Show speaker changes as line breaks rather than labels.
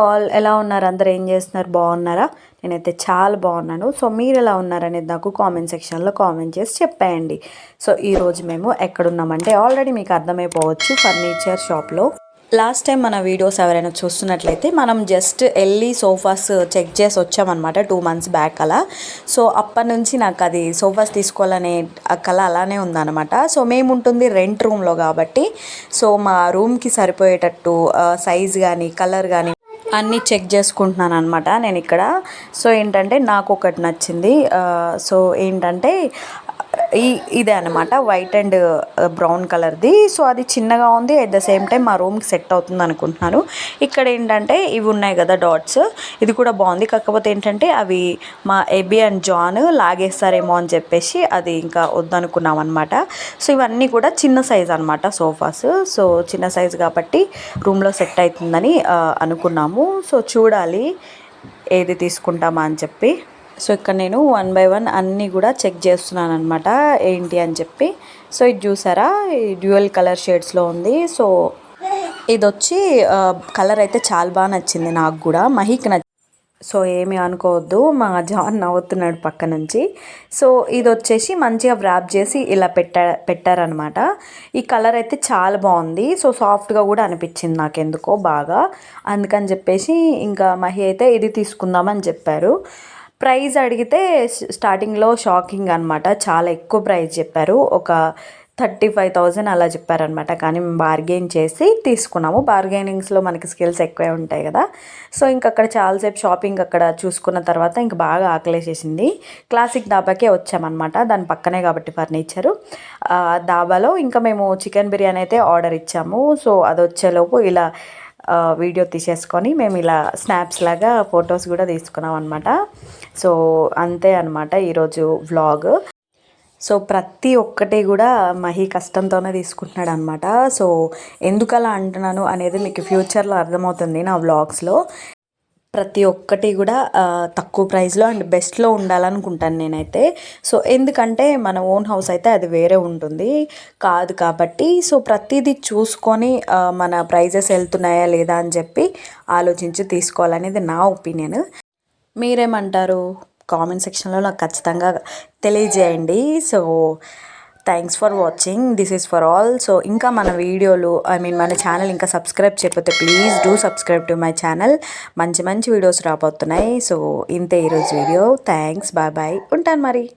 All, ఎలా ఉన్నారు? అందరూ ఏం చేస్తున్నారు? బాగున్నారా? నేనైతే చాలా బాగున్నాను. సో మీరు ఎలా ఉన్నారనేది నాకు కామెంట్ సెక్షన్లో కామెంట్ చేసి చెప్పేయండి. సో ఈరోజు మేము ఎక్కడున్నామంటే ఆల్రెడీ మీకు అర్థమైపోవచ్చు, ఫర్నిచర్ షాప్లో. లాస్ట్ టైం మన వీడియోస్ ఎవరైనా చూస్తున్నట్లయితే మనం జస్ట్ వెళ్ళి సోఫాస్ చెక్ చేసి వచ్చామన్నమాట 2 months బ్యాక్ అలా. సో అప్పటి నుంచి నాకు అది సోఫాస్ తీసుకోవాలనే కళ అలానే ఉందన్నమాట. సో మేము ఉంటుంది రెంట్ రూమ్లో కాబట్టి సో మా రూమ్కి సరిపోయేటట్టు సైజ్ కానీ కలర్ కానీ అన్నీ చెక్ చేసుకుంటున్నాను అనమాట నేను ఇక్కడ. సో ఏంటంటే నాకు ఒకటి నచ్చింది. సో ఏంటంటే ఇదే అనమాట, వైట్ అండ్ బ్రౌన్ కలర్ది. సో అది చిన్నగా ఉంది, అట్ ద సేమ్ టైం మా రూమ్కి సెట్ అవుతుంది అనుకుంటున్నాను. ఇక్కడ ఏంటంటే ఇవి ఉన్నాయి కదా డాట్స్, ఇది కూడా బాగుంది. కాకపోతే ఏంటంటే అవి మా ఎబీ అండ్ జాన్ లాగేస్తారేమో అని చెప్పేసి అది ఇంకా వద్దనుకున్నాం అనమాట. సో ఇవన్నీ కూడా చిన్న సైజ్ అనమాట సోఫాస్. సో చిన్న సైజ్ కాబట్టి రూమ్లో సెట్ అవుతుందని అనుకున్నాము. సో చూడాలి ఏది తీసుకుంటామా అని చెప్పి. సో ఇక్కడ నేను 1 by 1 అన్నీ కూడా చెక్ చేస్తున్నాను అనమాట ఏంటి అని చెప్పి. సో ఇది చూసారా, డ్యూయల్ కలర్ షేడ్స్లో ఉంది. సో ఇది వచ్చి కలర్ అయితే చాలా బాగా నచ్చింది నాకు కూడా, మహికి నచ్చింది. సో ఏమి అనుకోవద్దు, మా జాన్ నవ్వుతున్నాడు పక్క నుంచి. సో ఇది వచ్చేసి మంచిగా వ్రాప్ చేసి ఇలా పెట్టారనమాట. ఈ కలర్ అయితే చాలా బాగుంది. సో సాఫ్ట్గా కూడా అనిపించింది నాకు ఎందుకో బాగా. అందుకని చెప్పేసి ఇంకా మహి అయితే ఇది తీసుకుందామని చెప్పారు. ప్రైస్ అడిగితే స్టార్టింగ్లో షాకింగ్ అనమాట, చాలా ఎక్కువ ప్రైస్ చెప్పారు. ఒక 35,000 అలా చెప్పారనమాట. కానీ మేము బార్గెయిన్ చేసి తీసుకున్నాము. బార్గెనింగ్స్లో మనకి స్కిల్స్ ఎక్కువే ఉంటాయి కదా. సో ఇంక అక్కడ చాలాసేపు షాపింగ్ అక్కడ చూసుకున్న తర్వాత ఇంక బాగా ఆకలేసేసింది. క్లాసిక్ డాబాకే వచ్చామన్నమాట, దాని పక్కనే కాబట్టి ఫర్నిచరు. డాబాలో ఇంకా మేము చికెన్ బిర్యానీ అయితే ఆర్డర్ ఇచ్చాము. సో అది వచ్చేలోపు ఇలా వీడియో తీసేసుకొని మేము ఇలా స్నాప్స్ లాగా ఫొటోస్ కూడా తీసుకున్నాం అనమాట. సో అంతే అనమాట ఈరోజు వ్లాగ్. సో ప్రతి ఒక్కటి కూడా మహి కష్టంతోనే తీసుకుంటున్నాడు అనమాట. సో ఎందుకు అలా అంటున్నాను అనేది మీకు ఫ్యూచర్లో అర్థమవుతుంది నా వ్లాగ్స్లో. ప్రతి ఒక్కటి కూడా తక్కువ ప్రైస్లో అండ్ బెస్ట్లో ఉండాలనుకుంటాను నేనైతే. సో ఎందుకంటే మన ఓన్ హౌస్ అయితే అది వేరే ఉంటుంది కాదు కాబట్టి. సో ప్రతిదీ చూసుకొని మన ప్రైజెస్ వెళ్తున్నాయా లేదా అని చెప్పి ఆలోచించి తీసుకోవాలనేది నా ఒపీనియన్. మీరేమంటారు? కామెంట్ సెక్షన్లో నాకు ఖచ్చితంగా తెలియజేయండి. So thanks for watching, this is for all. So ఇంకా మన వీడియోలు మన ఛానల్ ఇంకా సబ్స్క్రైబ్ చేయకపోతే please do subscribe to my channel. మంచి మంచి వీడియోస్ రాబోతున్నాయి. సో ఇంతే ఈరోజు వీడియో. థ్యాంక్స్, బాయ్ బాయ్, ఉంటాను మరి.